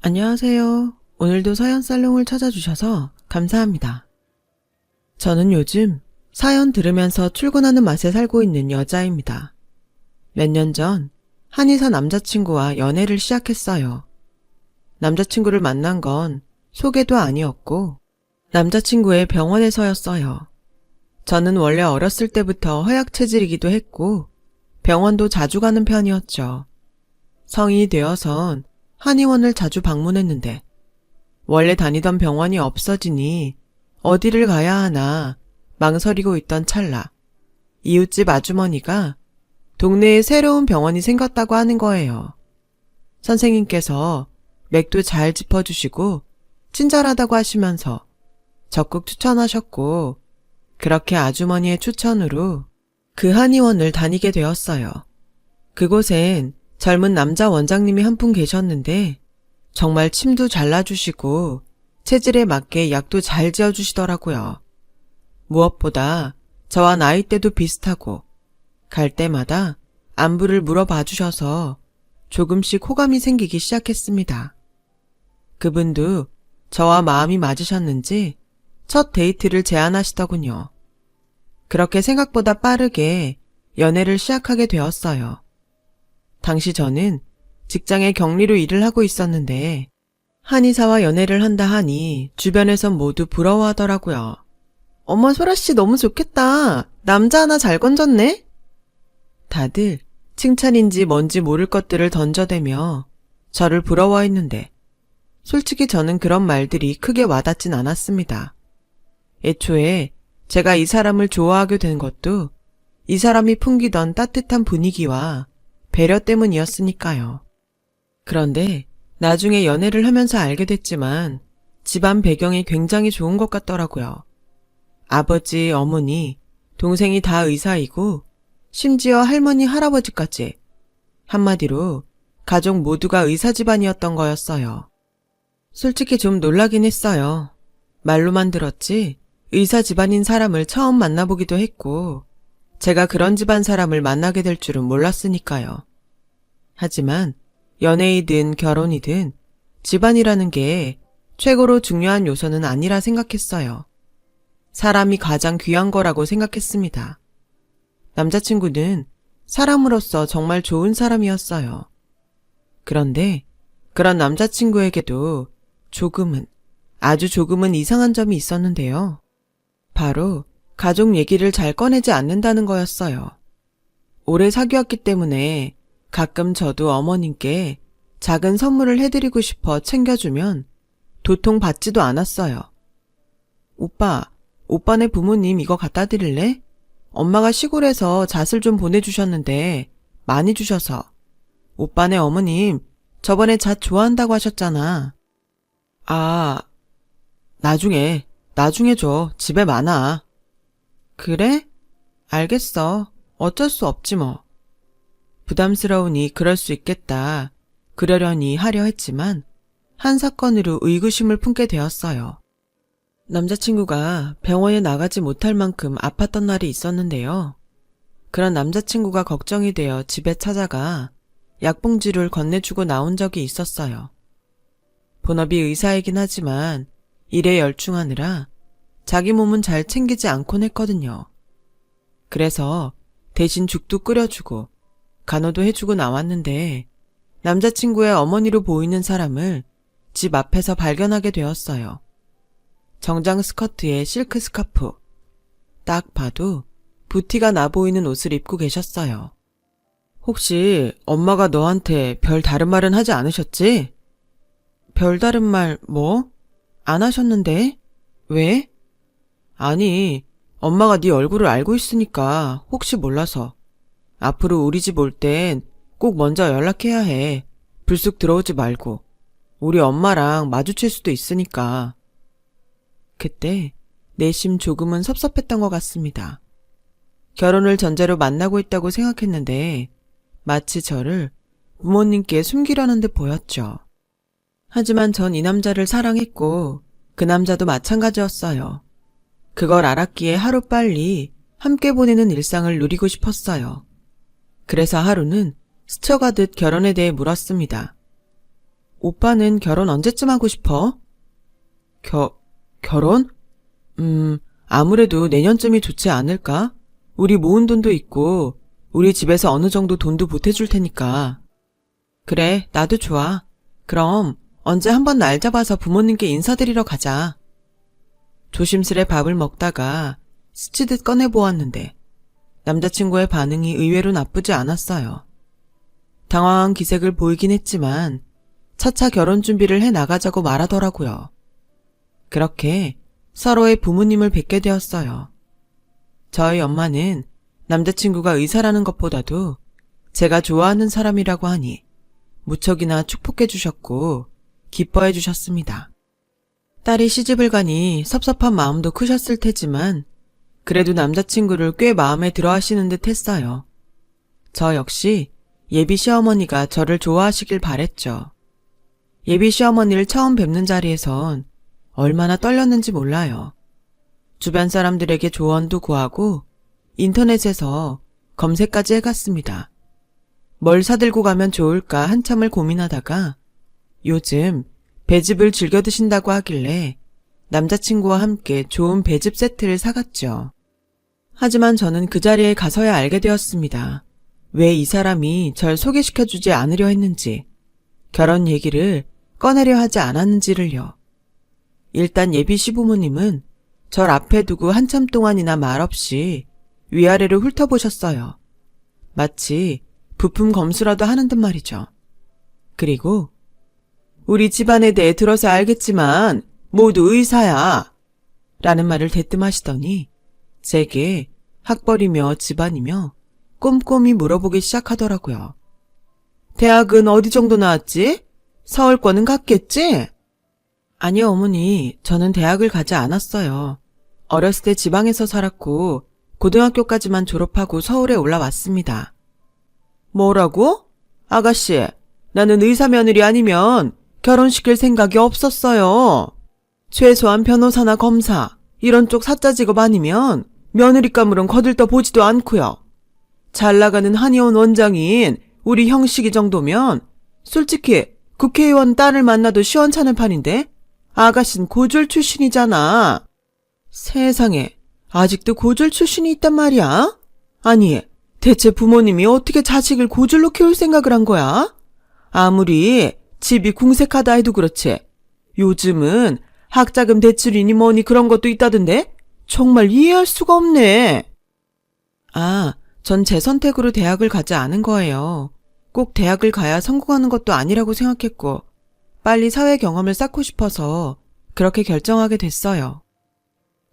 안녕하세요. 오늘도 사연 살롱을 찾아주셔서 감사합니다. 저는 요즘 사연 들으면서 출근하는 맛에 살고 있는 여자입니다. 몇 년 전 한의사 남자친구와 연애를 시작했어요. 남자친구를 만난 건 소개도 아니었고 남자친구의 병원에서였어요. 저는 원래 어렸을 때부터 허약 체질이기도 했고 병원도 자주 가는 편이었죠. 성인이 되어선 한의원을 자주 방문했는데 원래 다니던 병원이 없어지니 어디를 가야 하나 망설이고 있던 찰나 이웃집 아주머니가 동네에 새로운 병원이 생겼다고 하는 거예요. 선생님께서 맥도 잘 짚어주시고 친절하다고 하시면서 적극 추천하셨고 그렇게 아주머니의 추천으로 그 한의원을 다니게 되었어요. 그곳엔 젊은 남자 원장님이 한 분 계셨는데 정말 침도 잘라주시고 체질에 맞게 약도 잘 지어주시더라고요. 무엇보다 저와 나이대도 비슷하고 갈 때마다 안부를 물어봐 주셔서 조금씩 호감이 생기기 시작했습니다. 그분도 저와 마음이 맞으셨는지 첫 데이트를 제안하시더군요. 그렇게 생각보다 빠르게 연애를 시작하게 되었어요. 당시 저는 직장에 격리로 일을 하고 있었는데 한의사와 연애를 한다 하니 주변에선 모두 부러워하더라고요. 어머, 소라씨 너무 좋겠다. 남자 하나 잘 건졌네? 다들 칭찬인지 뭔지 모를 것들을 던져대며 저를 부러워했는데 솔직히 저는 그런 말들이 크게 와닿진 않았습니다. 애초에 제가 이 사람을 좋아하게 된 것도 이 사람이 풍기던 따뜻한 분위기와 배려 때문이었으니까요. 그런데 나중에 연애를 하면서 알게 됐지만 집안 배경이 굉장히 좋은 것 같더라고요. 아버지, 어머니, 동생이 다 의사이고 심지어 할머니, 할아버지까지. 한마디로 가족 모두가 의사 집안이었던 거였어요. 솔직히 좀 놀라긴 했어요. 말로만 들었지 의사 집안인 사람을 처음 만나보기도 했고 제가 그런 집안 사람을 만나게 될 줄은 몰랐으니까요. 하지만 연애이든 결혼이든 집안이라는 게 최고로 중요한 요소는 아니라 생각했어요. 사람이 가장 귀한 거라고 생각했습니다. 남자친구는 사람으로서 정말 좋은 사람이었어요. 그런데 그런 남자친구에게도 조금은, 아주 조금은 이상한 점이 있었는데요. 바로 가족 얘기를 잘 꺼내지 않는다는 거였어요. 오래 사귀었기 때문에 가끔 저도 어머님께 작은 선물을 해드리고 싶어 챙겨주면 도통 받지도 않았어요. 오빠네 부모님 이거 갖다 드릴래? 엄마가 시골에서 잣을 좀 보내주셨는데 많이 주셔서. 오빠네 어머님 저번에 잣 좋아한다고 하셨잖아. 아, 나중에 줘. 집에 많아. 그래? 알겠어. 어쩔 수 없지 뭐. 부담스러우니 그럴 수 있겠다. 그러려니 하려 했지만 한 사건으로 의구심을 품게 되었어요. 남자친구가 병원에 나가지 못할 만큼 아팠던 날이 있었는데요. 그런 남자친구가 걱정이 되어 집에 찾아가 약봉지를 건네주고 나온 적이 있었어요. 본업이 의사이긴 하지만 일에 열중하느라 자기 몸은 잘 챙기지 않곤 했거든요. 그래서 대신 죽도 끓여주고 간호도 해주고 나왔는데 남자친구의 어머니로 보이는 사람을 집 앞에서 발견하게 되었어요. 정장 스커트에 실크 스카프. 딱 봐도 부티가 나 보이는 옷을 입고 계셨어요. 혹시 엄마가 너한테 별 다른 말은 하지 않으셨지? 별다른 말 뭐? 안 하셨는데? 왜? 아니, 엄마가 네 얼굴을 알고 있으니까 혹시 몰라서. 앞으로 우리 집 올 땐 꼭 먼저 연락해야 해. 불쑥 들어오지 말고. 우리 엄마랑 마주칠 수도 있으니까. 그때 내심 조금은 섭섭했던 것 같습니다. 결혼을 전제로 만나고 있다고 생각했는데 마치 저를 부모님께 숨기려는 듯 보였죠. 하지만 전 이 남자를 사랑했고 그 남자도 마찬가지였어요. 그걸 알았기에 하루빨리 함께 보내는 일상을 누리고 싶었어요. 그래서 하루는 스쳐가듯 결혼에 대해 물었습니다. 오빠는 결혼 언제쯤 하고 싶어? 결혼? 아무래도 내년쯤이 좋지 않을까? 우리 모은 돈도 있고, 우리 집에서 어느 정도 돈도 보태줄 테니까. 그래, 나도 좋아. 그럼 언제 한번 날 잡아서 부모님께 인사드리러 가자. 조심스레 밥을 먹다가 스치듯 꺼내보았는데 남자친구의 반응이 의외로 나쁘지 않았어요. 당황한 기색을 보이긴 했지만 차차 결혼 준비를 해 나가자고 말하더라고요. 그렇게 서로의 부모님을 뵙게 되었어요. 저희 엄마는 남자친구가 의사라는 것보다도 제가 좋아하는 사람이라고 하니 무척이나 축복해 주셨고 기뻐해 주셨습니다. 딸이 시집을 가니 섭섭한 마음도 크셨을 테지만 그래도 남자친구를 꽤 마음에 들어 하시는 듯 했어요. 저 역시 예비 시어머니가 저를 좋아하시길 바랬죠. 예비 시어머니를 처음 뵙는 자리에선 얼마나 떨렸는지 몰라요. 주변 사람들에게 조언도 구하고 인터넷에서 검색까지 해갔습니다. 뭘 사들고 가면 좋을까 한참을 고민하다가 요즘 배즙을 즐겨 드신다고 하길래 남자친구와 함께 좋은 배즙 세트를 사갔죠. 하지만 저는 그 자리에 가서야 알게 되었습니다. 왜 이 사람이 절 소개시켜주지 않으려 했는지, 결혼 얘기를 꺼내려 하지 않았는지를요. 일단 예비 시부모님은 절 앞에 두고 한참 동안이나 말없이 위아래를 훑어보셨어요. 마치 부품 검수라도 하는 듯 말이죠. 그리고 우리 집안에 대해 들어서 알겠지만 모두 의사야 라는 말을 대뜸하시더니 제게 학벌이며 집안이며 꼼꼼히 물어보기 시작하더라고요. 대학은 어디 정도 나왔지? 서울권은 갔겠지? 아니요, 어머니. 저는 대학을 가지 않았어요. 어렸을 때 지방에서 살았고 고등학교까지만 졸업하고 서울에 올라왔습니다. 뭐라고? 아가씨, 나는 의사 며느리 아니면 결혼시킬 생각이 없었어요. 최소한 변호사나 검사, 이런 쪽 사자 직업 아니면 며느리감으론 거들떠 보지도 않고요. 잘 나가는 한의원 원장인 우리 형식이 정도면 솔직히 국회의원 딸을 만나도 시원찮은 판인데 아가씨는 고졸 출신이잖아. 세상에, 아직도 고졸 출신이 있단 말이야? 아니, 대체 부모님이 어떻게 자식을 고졸로 키울 생각을 한 거야? 아무리 집이 궁색하다 해도 그렇지. 요즘은 학자금 대출이니 뭐니 그런 것도 있다던데? 정말 이해할 수가 없네. 전 제 선택으로 대학을 가지 않은 거예요. 꼭 대학을 가야 성공하는 것도 아니라고 생각했고 빨리 사회 경험을 쌓고 싶어서 그렇게 결정하게 됐어요.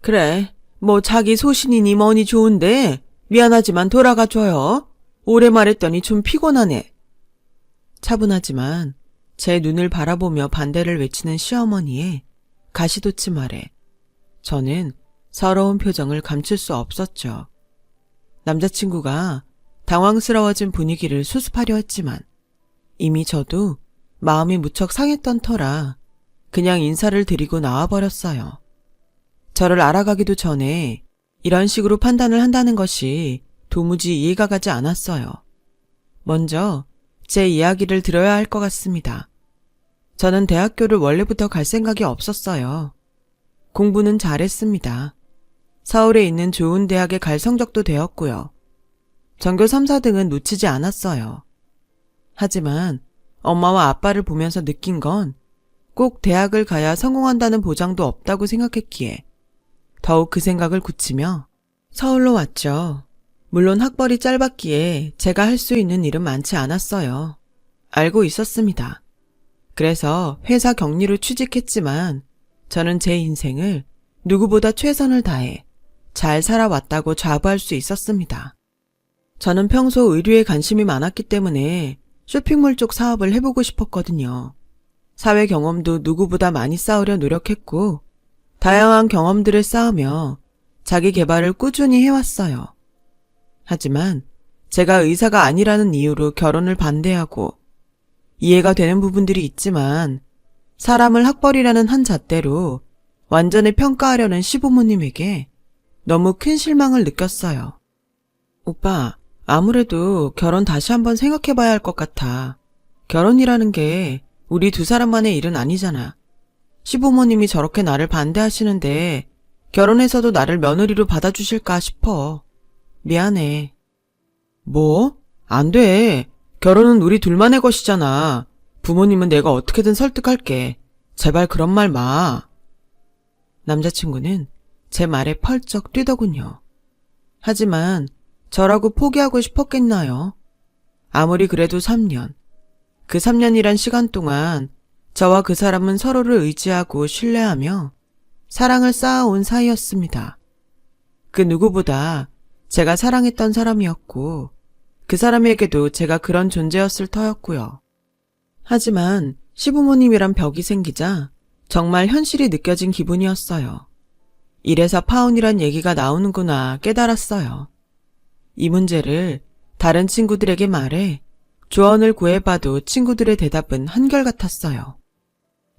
그래, 뭐 자기 소신이니 뭐니 좋은데 미안하지만 돌아가줘요. 오래 말했더니 좀 피곤하네. 차분하지만 제 눈을 바라보며 반대를 외치는 시어머니의 가시돋친 말에 저는 서러운 표정을 감출 수 없었죠. 남자친구가 당황스러워진 분위기를 수습하려 했지만 이미 저도 마음이 무척 상했던 터라 그냥 인사를 드리고 나와버렸어요. 저를 알아가기도 전에 이런 식으로 판단을 한다는 것이 도무지 이해가 가지 않았어요. 먼저 제 이야기를 들어야 할 것 같습니다. 저는 대학교를 원래부터 갈 생각이 없었어요. 공부는 잘했습니다. 서울에 있는 좋은 대학에 갈 성적도 되었고요. 전교 3, 4등은 놓치지 않았어요. 하지만 엄마와 아빠를 보면서 느낀 건 꼭 대학을 가야 성공한다는 보장도 없다고 생각했기에 더욱 그 생각을 굳히며 서울로 왔죠. 물론 학벌이 짧았기에 제가 할 수 있는 일은 많지 않았어요. 알고 있었습니다. 그래서 회사 격리로 취직했지만 저는 제 인생을 누구보다 최선을 다해 잘 살아왔다고 자부할 수 있었습니다. 저는 평소 의류에 관심이 많았기 때문에 쇼핑몰 쪽 사업을 해보고 싶었거든요. 사회 경험도 누구보다 많이 쌓으려 노력했고 다양한 경험들을 쌓으며 자기 개발을 꾸준히 해왔어요. 하지만 제가 의사가 아니라는 이유로 결혼을 반대하고 이해가 되는 부분들이 있지만 사람을 학벌이라는 한 잣대로 완전히 평가하려는 시부모님에게 너무 큰 실망을 느꼈어요. 오빠, 아무래도 결혼 다시 한번 생각해봐야 할 것 같아. 결혼이라는 게 우리 두 사람만의 일은 아니잖아. 시부모님이 저렇게 나를 반대하시는데 결혼해서도 나를 며느리로 받아주실까 싶어. 미안해. 뭐? 안 돼. 결혼은 우리 둘만의 것이잖아. 부모님은 내가 어떻게든 설득할게. 제발 그런 말 마. 남자친구는 제 말에 펄쩍 뛰더군요. 하지만 저라고 포기하고 싶었겠나요? 아무리 그래도 3년. 그 3년이란 시간 동안 저와 그 사람은 서로를 의지하고 신뢰하며 사랑을 쌓아온 사이였습니다. 그 누구보다 제가 사랑했던 사람이었고 그 사람에게도 제가 그런 존재였을 터였고요. 하지만 시부모님이란 벽이 생기자 정말 현실이 느껴진 기분이었어요. 이래서 파혼이란 얘기가 나오는구나 깨달았어요. 이 문제를 다른 친구들에게 말해 조언을 구해봐도 친구들의 대답은 한결같았어요.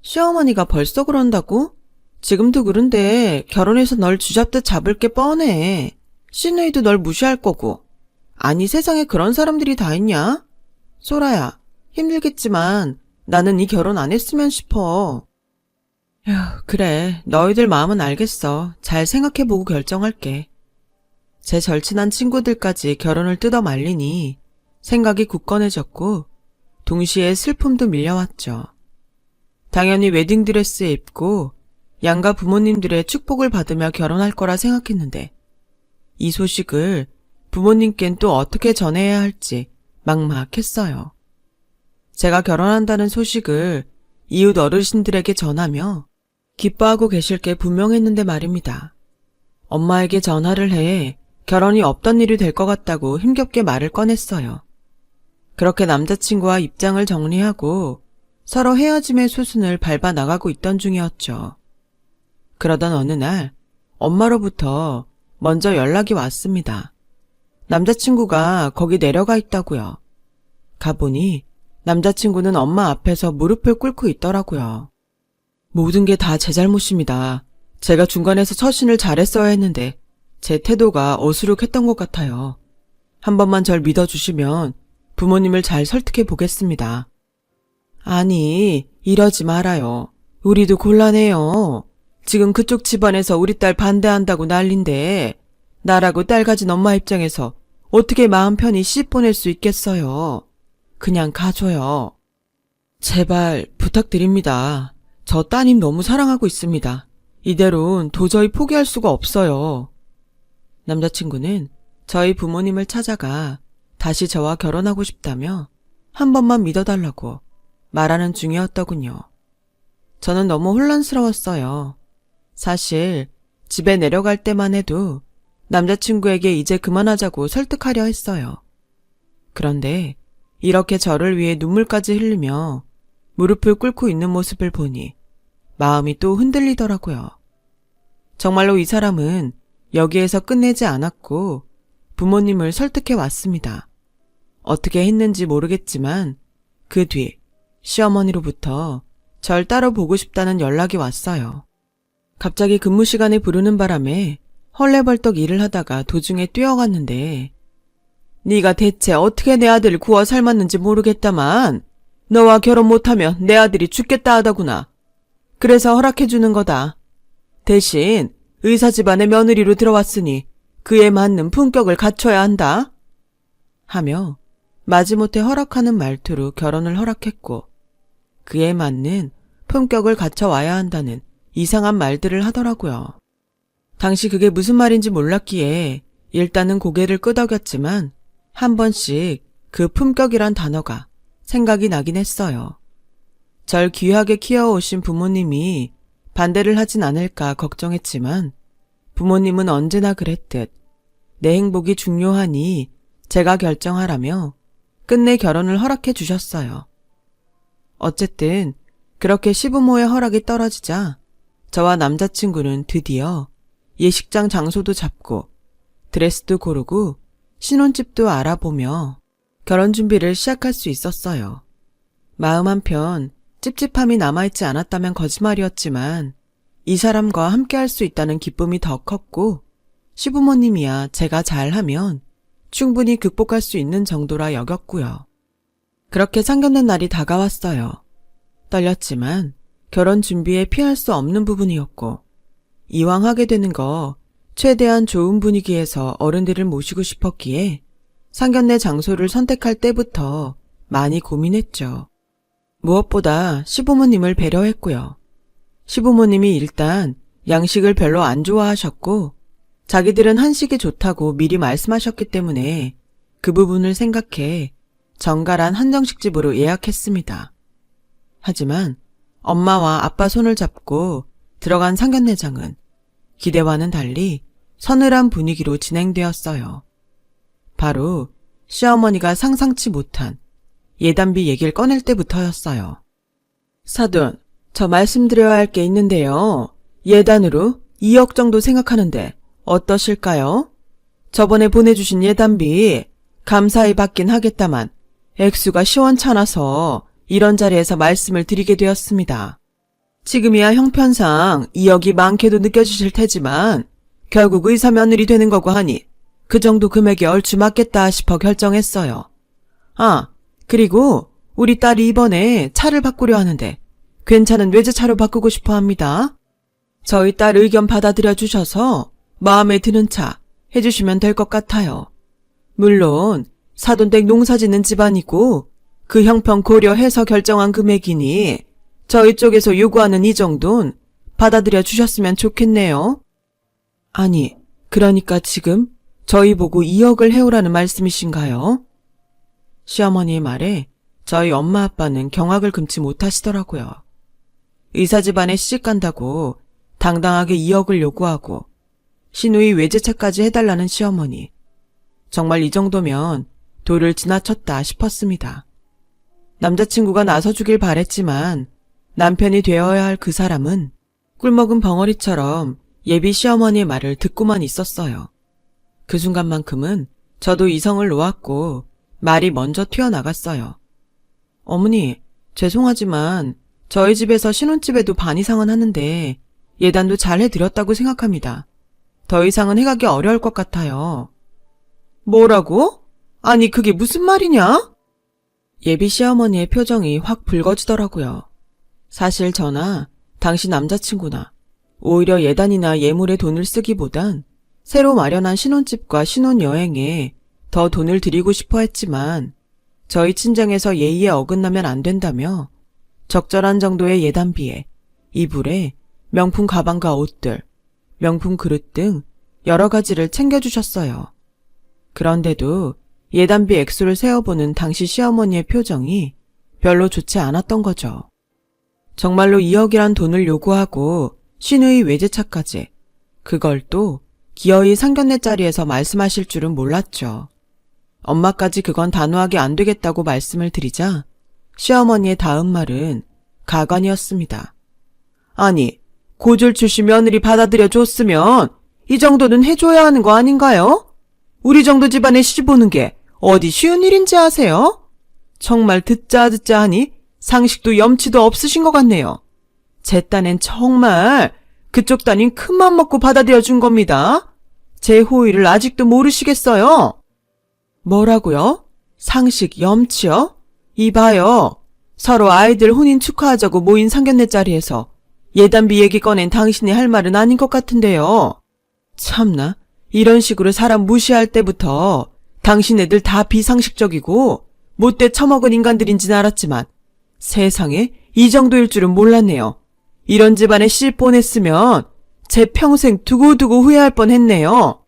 시어머니가 벌써 그런다고? 지금도 그런데 결혼해서 널 쥐잡듯 잡을 게 뻔해. 시누이도 널 무시할 거고. 아니 세상에 그런 사람들이 다 있냐? 소라야, 힘들겠지만 나는 이 결혼 안 했으면 싶어. 휴, 그래, 너희들 마음은 알겠어. 잘 생각해보고 결정할게. 제 절친한 친구들까지 결혼을 뜯어 말리니 생각이 굳건해졌고 동시에 슬픔도 밀려왔죠. 당연히 웨딩드레스 입고 양가 부모님들의 축복을 받으며 결혼할 거라 생각했는데 이 소식을 부모님께는 또 어떻게 전해야 할지 막막했어요. 제가 결혼한다는 소식을 이웃 어르신들에게 전하며 기뻐하고 계실 게 분명했는데 말입니다. 엄마에게 전화를 해 결혼이 없던 일이 될 것 같다고 힘겹게 말을 꺼냈어요. 그렇게 남자친구와 입장을 정리하고 서로 헤어짐의 수순을 밟아 나가고 있던 중이었죠. 그러던 어느 날 엄마로부터 먼저 연락이 왔습니다. 남자친구가 거기 내려가 있다고요. 가보니 남자친구는 엄마 앞에서 무릎을 꿇고 있더라고요. 모든 게 다 제 잘못입니다. 제가 중간에서 처신을 잘했어야 했는데 제 태도가 어수룩했던 것 같아요. 한 번만 절 믿어주시면 부모님을 잘 설득해 보겠습니다. 아니, 이러지 말아요. 우리도 곤란해요. 지금 그쪽 집안에서 우리 딸 반대한다고 난린데 나라고 딸 가진 엄마 입장에서 어떻게 마음 편히 시집 보낼 수 있겠어요. 그냥 가줘요. 제발 부탁드립니다. 저 따님 너무 사랑하고 있습니다. 이대로는 도저히 포기할 수가 없어요. 남자친구는 저희 부모님을 찾아가 다시 저와 결혼하고 싶다며 한 번만 믿어달라고 말하는 중이었더군요. 저는 너무 혼란스러웠어요. 사실 집에 내려갈 때만 해도 남자친구에게 이제 그만하자고 설득하려 했어요. 그런데 이렇게 저를 위해 눈물까지 흘리며 무릎을 꿇고 있는 모습을 보니 마음이 또 흔들리더라고요. 정말로 이 사람은 여기에서 끝내지 않았고 부모님을 설득해 왔습니다. 어떻게 했는지 모르겠지만 그 뒤 시어머니로부터 절 따로 보고 싶다는 연락이 왔어요. 갑자기 근무 시간에 부르는 바람에 헐레벌떡 일을 하다가 도중에 뛰어갔는데 네가 대체 어떻게 내 아들을 구워 삶았는지 모르겠다만 너와 결혼 못하면 내 아들이 죽겠다 하더구나. 그래서 허락해주는 거다. 대신 의사 집안의 며느리로 들어왔으니 그에 맞는 품격을 갖춰야 한다. 하며 마지못해 허락하는 말투로 결혼을 허락했고 그에 맞는 품격을 갖춰와야 한다는 이상한 말들을 하더라고요. 당시 그게 무슨 말인지 몰랐기에 일단은 고개를 끄덕였지만 한 번씩 그 품격이란 단어가 생각이 나긴 했어요. 절 귀하게 키워오신 부모님이 반대를 하진 않을까 걱정했지만 부모님은 언제나 그랬듯 내 행복이 중요하니 제가 결정하라며 끝내 결혼을 허락해 주셨어요. 어쨌든 그렇게 시부모의 허락이 떨어지자 저와 남자친구는 드디어 예식장 장소도 잡고 드레스도 고르고 신혼집도 알아보며 결혼 준비를 시작할 수 있었어요. 마음 한편 찝찝함이 남아있지 않았다면 거짓말이었지만 이 사람과 함께할 수 있다는 기쁨이 더 컸고 시부모님이야 제가 잘하면 충분히 극복할 수 있는 정도라 여겼고요. 그렇게 상견례 날이 다가왔어요. 떨렸지만 결혼 준비에 피할 수 없는 부분이었고, 이왕 하게 되는 거 최대한 좋은 분위기에서 어른들을 모시고 싶었기에 상견례 장소를 선택할 때부터 많이 고민했죠. 무엇보다 시부모님을 배려했고요. 시부모님이 일단 양식을 별로 안 좋아하셨고 자기들은 한식이 좋다고 미리 말씀하셨기 때문에 그 부분을 생각해 정갈한 한정식집으로 예약했습니다. 하지만 엄마와 아빠 손을 잡고 들어간 상견례장은 기대와는 달리 서늘한 분위기로 진행되었어요. 바로 시어머니가 상상치 못한 예단비 얘기를 꺼낼 때부터였어요. 사돈, 저 말씀드려야 할 게 있는데요. 예단으로 2억 정도 생각하는데 어떠실까요? 저번에 보내주신 예단비 감사히 받긴 하겠다만 액수가 시원찮아서 이런 자리에서 말씀을 드리게 되었습니다. 지금이야 형편상 2억이 많게도 느껴지실 테지만 결국 의사 며느리 되는 거고 하니 그 정도 금액이 얼추 맞겠다 싶어 결정했어요. 아, 그리고 우리 딸이 이번에 차를 바꾸려 하는데 괜찮은 외제차로 바꾸고 싶어 합니다. 저희 딸 의견 받아들여 주셔서 마음에 드는 차 해주시면 될 것 같아요. 물론 사돈댁 농사 짓는 집안이고 그 형편 고려해서 결정한 금액이니 저희 쪽에서 요구하는 이 정도는 받아들여 주셨으면 좋겠네요. 아니, 그러니까 지금 저희 보고 2억을 해오라는 말씀이신가요? 시어머니의 말에 저희 엄마 아빠는 경악을 금치 못하시더라고요. 의사 집안에 시집간다고 당당하게 2억을 요구하고 시누이 외제차까지 해달라는 시어머니. 정말 이 정도면 도를 지나쳤다 싶었습니다. 남자친구가 나서주길 바랬지만 남편이 되어야 할 그 사람은 꿀먹은 벙어리처럼 예비 시어머니의 말을 듣고만 있었어요. 그 순간만큼은 저도 이성을 놓았고 말이 먼저 튀어나갔어요. 어머니, 죄송하지만 저희 집에서 신혼집에도 반 이상은 하는데 예단도 잘 해드렸다고 생각합니다. 더 이상은 해가기 어려울 것 같아요. 뭐라고? 아니 그게 무슨 말이냐? 예비 시어머니의 표정이 확 붉어지더라고요. 사실 저나 당시 남자친구나 오히려 예단이나 예물에 돈을 쓰기보단 새로 마련한 신혼집과 신혼여행에 더 돈을 들이고 싶어 했지만 저희 친정에서 예의에 어긋나면 안 된다며 적절한 정도의 예단비에 이불에 명품 가방과 옷들, 명품 그릇 등 여러 가지를 챙겨주셨어요. 그런데도 예단비 액수를 세어보는 당시 시어머니의 표정이 별로 좋지 않았던 거죠. 정말로 2억이란 돈을 요구하고 시누이 외제차까지, 그걸 또 기어이 상견례 자리에서 말씀하실 줄은 몰랐죠. 엄마까지 그건 단호하게 안 되겠다고 말씀을 드리자 시어머니의 다음 말은 가관이었습니다. 아니, 고졸 출신 며느리 받아들여 줬으면 이 정도는 해줘야 하는 거 아닌가요? 우리 정도 집안에 시집 오는 게 어디 쉬운 일인지 아세요? 정말 듣자 하니 상식도 염치도 없으신 것 같네요. 제 딴엔 정말 그쪽 따님 큰맘 먹고 받아들여 준 겁니다. 제 호의를 아직도 모르시겠어요? 뭐라고요? 상식, 염치요? 이봐요. 서로 아이들 혼인 축하하자고 모인 상견례 자리에서 예단비 얘기 꺼낸 당신이 할 말은 아닌 것 같은데요. 참나, 이런 식으로 사람 무시할 때부터 당신네들 다 비상식적이고 못돼 처먹은 인간들인진 알았지만 세상에 이 정도일 줄은 몰랐네요. 이런 집안에 시집 보냈으면 제 평생 두고두고 후회할 뻔했네요.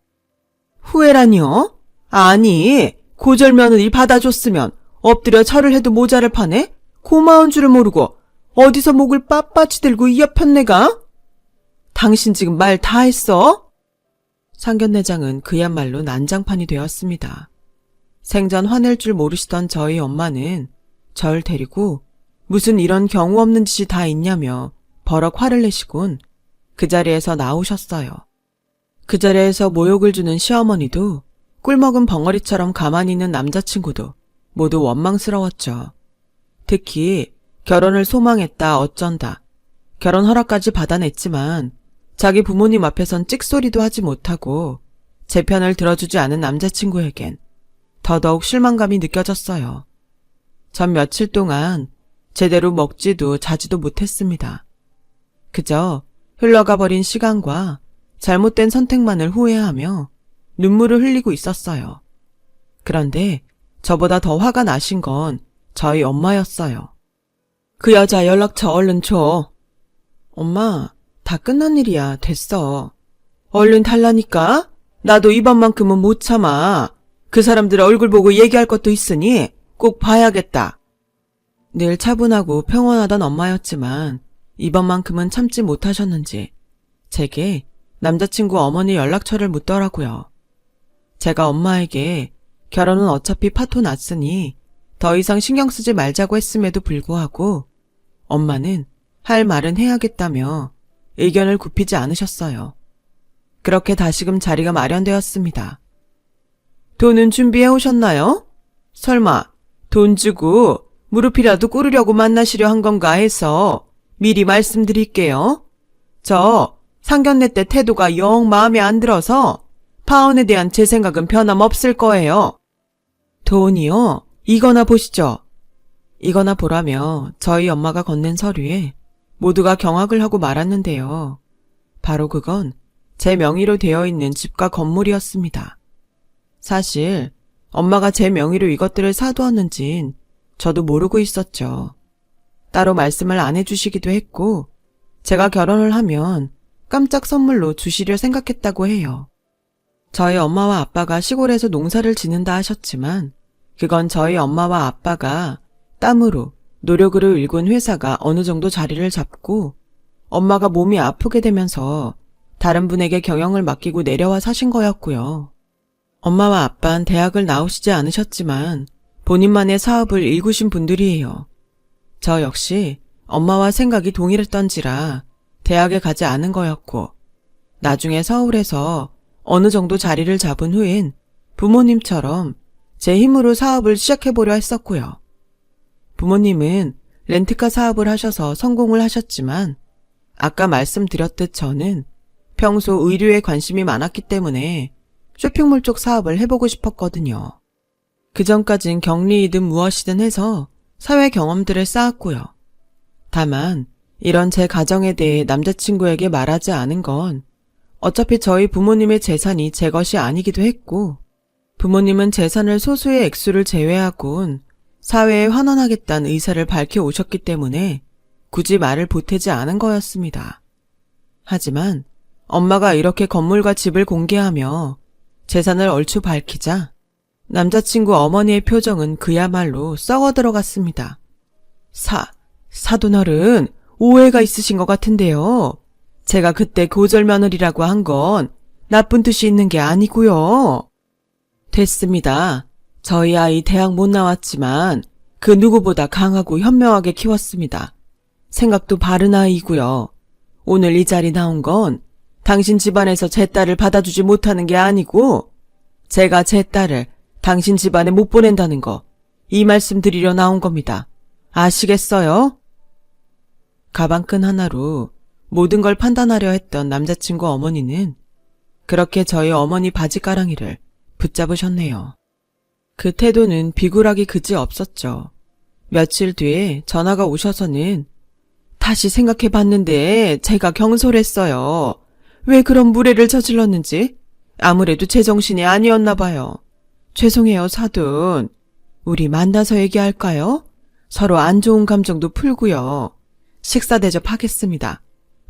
후회라니요? 아니, 고절 며느리 받아줬으면 엎드려 절을 해도 모자를 파네? 고마운 줄을 모르고 어디서 목을 빳빳이 들고 이어편 내가? 당신 지금 말 다 했어? 상견례장은 그야말로 난장판이 되었습니다. 생전 화낼 줄 모르시던 저희 엄마는 절 데리고 무슨 이런 경우 없는 짓이 다 있냐며 버럭 화를 내시곤 그 자리에서 나오셨어요. 그 자리에서 모욕을 주는 시어머니도 꿀먹은 벙어리처럼 가만히 있는 남자친구도 모두 원망스러웠죠. 특히 결혼을 소망했다 어쩐다. 결혼 허락까지 받아냈지만 자기 부모님 앞에선 찍소리도 하지 못하고 제 편을 들어주지 않은 남자친구에겐 더더욱 실망감이 느껴졌어요. 전 며칠 동안 제대로 먹지도 자지도 못했습니다. 그저 흘러가 버린 시간과 잘못된 선택만을 후회하며 눈물을 흘리고 있었어요. 그런데 저보다 더 화가 나신 건 저희 엄마였어요. 그 여자 연락처 얼른 줘. 엄마, 다 끝난 일이야. 됐어. 얼른 달라니까? 나도 이번만큼은 못 참아. 그 사람들 얼굴 보고 얘기할 것도 있으니 꼭 봐야겠다. 늘 차분하고 평온하던 엄마였지만 이번만큼은 참지 못하셨는지 제게 남자친구 어머니 연락처를 묻더라고요. 제가 엄마에게 결혼은 어차피 파토 났으니 더 이상 신경 쓰지 말자고 했음에도 불구하고 엄마는 할 말은 해야겠다며 의견을 굽히지 않으셨어요. 그렇게 다시금 자리가 마련되었습니다. 돈은 준비해 오셨나요? 설마 돈 주고 무릎이라도 꿇으려고 만나시려 한 건가 해서 미리 말씀드릴게요. 저 상견례 때 태도가 영 마음에 안 들어서 파혼에 대한 제 생각은 변함없을 거예요. 돈이요? 이거나 보시죠. 이거나 보라며 저희 엄마가 건넨 서류에 모두가 경악을 하고 말았는데요. 바로 그건 제 명의로 되어 있는 집과 건물이었습니다. 사실 엄마가 제 명의로 이것들을 사두었는진 저도 모르고 있었죠. 따로 말씀을 안 해주시기도 했고 제가 결혼을 하면 깜짝 선물로 주시려 생각했다고 해요. 저희 엄마와 아빠가 시골에서 농사를 짓는다 하셨지만 그건 저희 엄마와 아빠가 땀으로 노력으로 일군 회사가 어느 정도 자리를 잡고 엄마가 몸이 아프게 되면서 다른 분에게 경영을 맡기고 내려와 사신 거였고요. 엄마와 아빠는 대학을 나오시지 않으셨지만 본인만의 사업을 일구신 분들이에요. 저 역시 엄마와 생각이 동일했던지라 대학에 가지 않은 거였고 나중에 서울에서 어느 정도 자리를 잡은 후엔 부모님처럼 제 힘으로 사업을 시작해보려 했었고요. 부모님은 렌트카 사업을 하셔서 성공을 하셨지만 아까 말씀드렸듯 저는 평소 의류에 관심이 많았기 때문에 쇼핑몰 쪽 사업을 해보고 싶었거든요. 그전까진 격리이든 무엇이든 해서 사회 경험들을 쌓았고요. 다만 이런 제 가정에 대해 남자친구에게 말하지 않은 건 어차피 저희 부모님의 재산이 제 것이 아니기도 했고 부모님은 재산을 소수의 액수를 제외하곤 사회에 환원하겠다는 의사를 밝혀오셨기 때문에 굳이 말을 보태지 않은 거였습니다. 하지만 엄마가 이렇게 건물과 집을 공개하며 재산을 얼추 밝히자 남자친구 어머니의 표정은 그야말로 썩어 들어갔습니다. 사돈어른 오해가 있으신 것 같은데요. 제가 그때 고절며느리라고 한 건 나쁜 뜻이 있는 게 아니고요. 됐습니다. 저희 아이 대학 못 나왔지만 그 누구보다 강하고 현명하게 키웠습니다. 생각도 바른 아이고요. 오늘 이 자리 나온 건 당신 집안에서 제 딸을 받아주지 못하는 게 아니고 제가 제 딸을 당신 집안에 못 보낸다는 거, 이 말씀 드리려 나온 겁니다. 아시겠어요? 가방끈 하나로 모든 걸 판단하려 했던 남자친구 어머니는 그렇게 저희 어머니 바지가랑이를 붙잡으셨네요. 그 태도는 비굴하기 그지 없었죠. 며칠 뒤에 전화가 오셔서는 다시 생각해봤는데 제가 경솔했어요. 왜 그런 무례를 저질렀는지 아무래도 제정신이 아니었나 봐요. 죄송해요, 사돈. 우리 만나서 얘기할까요? 서로 안 좋은 감정도 풀고요. 식사 대접하겠습니다.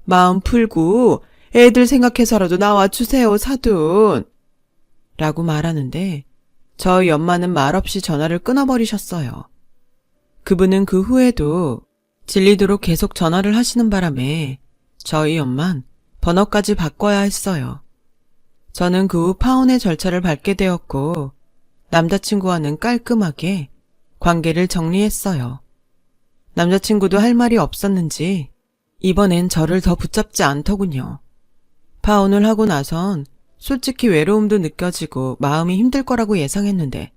마음 풀고 애들 생각해서라도 나와주세요, 사돈. 라고 말하는데 저희 엄마는 말없이 전화를 끊어버리셨어요. 그분은 그 후에도 질리도록 계속 전화를 하시는 바람에 저희 엄만 번호까지 바꿔야 했어요. 저는 그 후 파혼의 절차를 밟게 되었고 남자친구와는 깔끔하게 관계를 정리했어요. 남자친구도 할 말이 없었는지 이번엔 저를 더 붙잡지 않더군요. 파혼을 하고 나선 솔직히 외로움도 느껴지고 마음이 힘들 거라고 예상했는데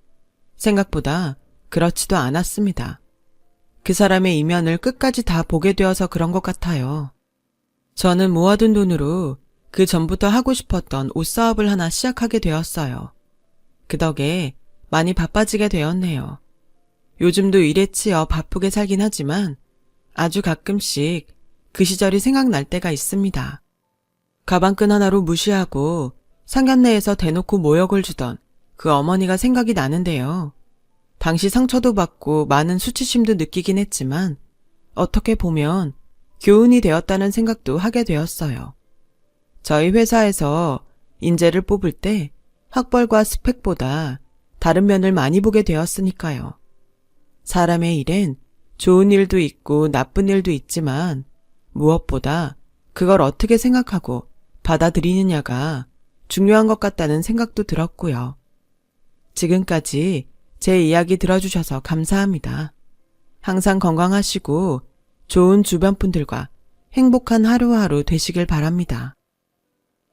생각보다 그렇지도 않았습니다. 그 사람의 이면을 끝까지 다 보게 되어서 그런 것 같아요. 저는 모아둔 돈으로 그 전부터 하고 싶었던 옷 사업을 하나 시작하게 되었어요. 그 덕에 많이 바빠지게 되었네요. 요즘도 일에 치여 바쁘게 살긴 하지만 아주 가끔씩 그 시절이 생각날 때가 있습니다. 가방끈 하나로 무시하고 상견례에서 대놓고 모욕을 주던 그 어머니가 생각이 나는데요. 당시 상처도 받고 많은 수치심도 느끼긴 했지만 어떻게 보면 교훈이 되었다는 생각도 하게 되었어요. 저희 회사에서 인재를 뽑을 때 학벌과 스펙보다 다른 면을 많이 보게 되었으니까요. 사람의 일엔 좋은 일도 있고 나쁜 일도 있지만 무엇보다 그걸 어떻게 생각하고 받아들이느냐가 중요한 것 같다는 생각도 들었고요. 지금까지 제 이야기 들어주셔서 감사합니다. 항상 건강하시고 좋은 주변 분들과 행복한 하루하루 되시길 바랍니다.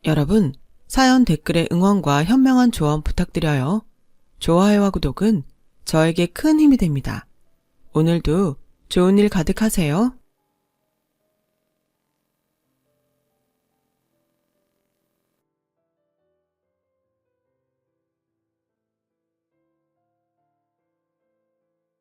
여러분, 사연 댓글에 응원과 현명한 조언 부탁드려요. 좋아요와 구독은 저에게 큰 힘이 됩니다. 오늘도 좋은 일 가득하세요.